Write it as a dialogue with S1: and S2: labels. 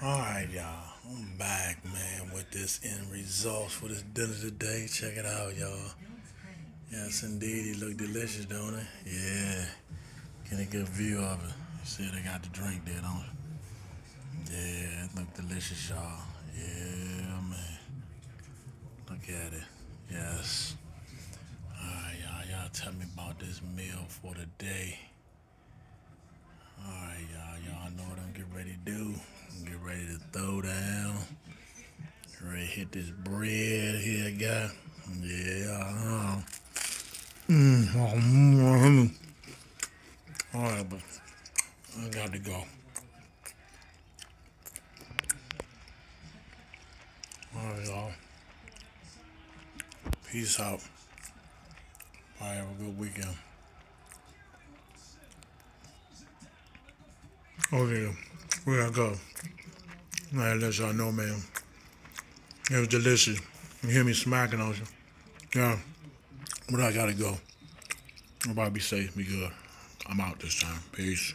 S1: Alright, y'all. I'm back, man, with this end results for this dinner today. Check it out, y'all. Yes, indeed. It look delicious, don't it? Yeah. Get a good view of it. See, they got the drink there, don't it? Yeah, it look delicious, y'all. Yeah, man. Look at it. Yes. Alright, y'all tell me about this meal for the day. Alright, y'all know what I'm getting ready to do. Get ready to throw down. Get ready to hit this bread here, guy. Yeah. Alright, but I got to go. Alright, y'all. Peace out. Alright, have a good weekend. Okay, we gotta go. Alright, let y'all know, man. It was delicious. You hear me smacking on you. Yeah. But I gotta go. Everybody be safe, be good. I'm out this time. Peace.